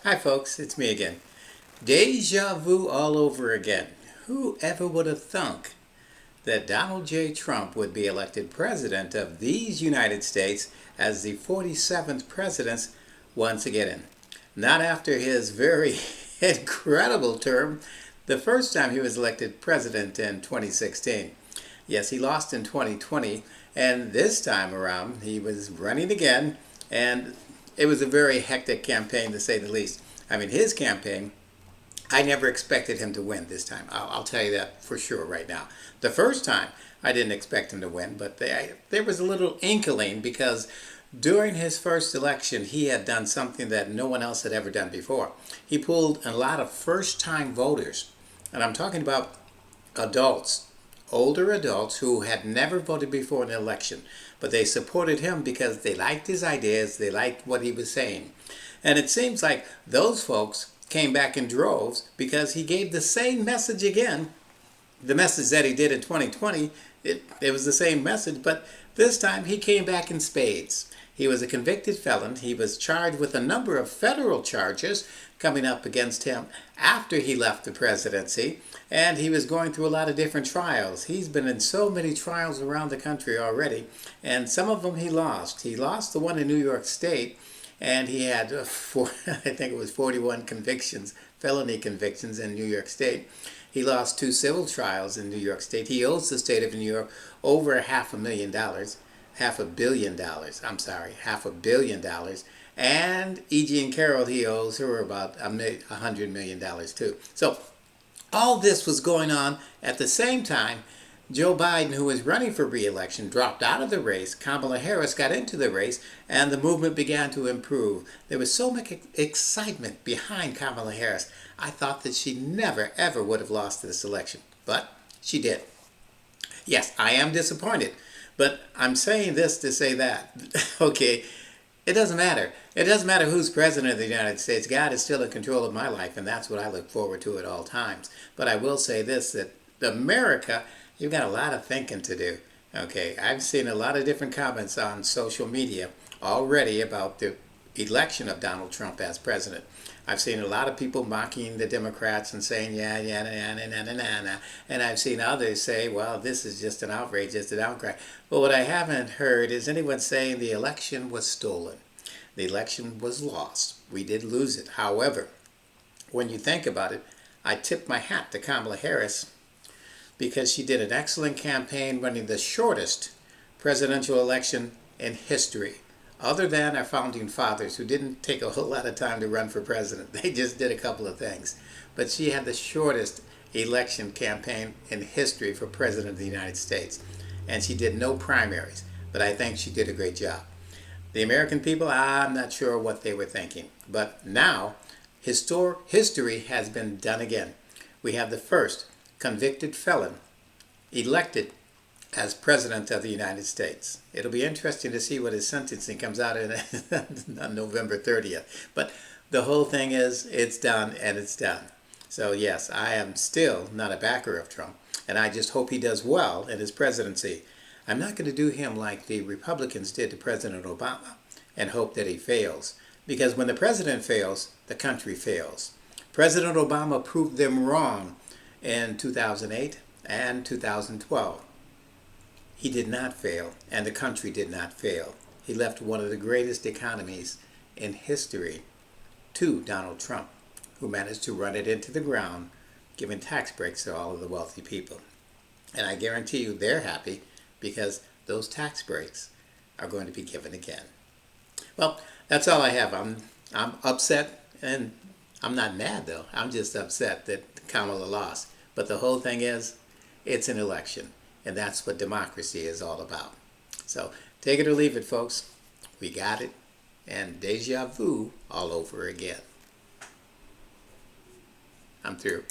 Hi folks, it's me again. Deja vu all over again. Who ever would have thunk that Donald J. Trump would be elected president of these United States as the 47th president once again? Not after his very incredible term the first time he was elected president in 2016. Yes, he lost in 2020, and this time around he was running again, and it was a very hectic campaign to say the least. I mean, his campaign, I never expected him to win this time. I'll tell you that for sure right now. The first time, I didn't expect him to win, but there was a little inkling because during his first election, he had done something that no one else had ever done before. He pulled a lot of first-time voters, and I'm talking about adults, older adults who had never voted before in an election, but they supported him because they liked his ideas, they liked what he was saying. And it seems like those folks came back in droves because he gave the same message again. The message that he did in 2020, it was the same message, but this time he came back in spades. He was a convicted felon. He was charged with a number of federal charges coming up against him after he left the presidency, and he was going through a lot of different trials. He's been in so many trials around the country already, and some of them he lost. He lost the one in New York State, and he had, I think it was 41 convictions, felony convictions in New York State. He lost 2 civil trials in New York State. He owes the state of New York over $500 million, $500 million. And E. Jean Carroll, he owes her about $100 million too. So all this was going on at the same time. Joe Biden, who was running for re-election, dropped out of the race. Kamala Harris got into the race, and the movement began to improve. There was so much excitement behind Kamala Harris. I thought that she never, ever would have lost this election, but she did. Yes, I am disappointed, but I'm saying this to say that, okay, it doesn't matter. It doesn't matter who's president of the United States. God is still in control of my life, and that's what I look forward to at all times. But I will say this, that America, you've got a lot of thinking to do. Okay, I've seen a lot of different comments on social media already about the election of Donald Trump as president. I've seen a lot of people mocking the Democrats and saying, yeah, and I've seen others say, well, this is just an outrage, just an outcry. But what I haven't heard is anyone saying the election was stolen. The election was lost. We did lose it. However, when you think about it, I tip my hat to Kamala Harris because she did an excellent campaign running the shortest presidential election in history, other than our founding fathers who didn't take a whole lot of time to run for president. They just did a couple of things. But she had the shortest election campaign in history for president of the United States. And she did no primaries, but I think she did a great job. The American people, I'm not sure what they were thinking. But now, history has been done again. We have the first convicted felon elected as president of the United States. It'll be interesting to see what his sentencing comes out in on November 30th. But the whole thing is, it's done and it's done. So yes, I am still not a backer of Trump, and I just hope he does well in his presidency. I'm not going to do him like the Republicans did to President Obama and hope that he fails. Because when the president fails, the country fails. President Obama proved them wrong in 2008 and 2012. He did not fail, and the country did not fail. He left one of the greatest economies in history to Donald Trump, who managed to run it into the ground, giving tax breaks to all of the wealthy people. And I guarantee you they're happy because those tax breaks are going to be given again. Well, that's all I have. I'm upset, and I'm not mad though. I'm just upset that Kamala lost. But the whole thing is, it's an election. And that's what democracy is all about. So take it or leave it, folks. We got it. And deja vu all over again. I'm through.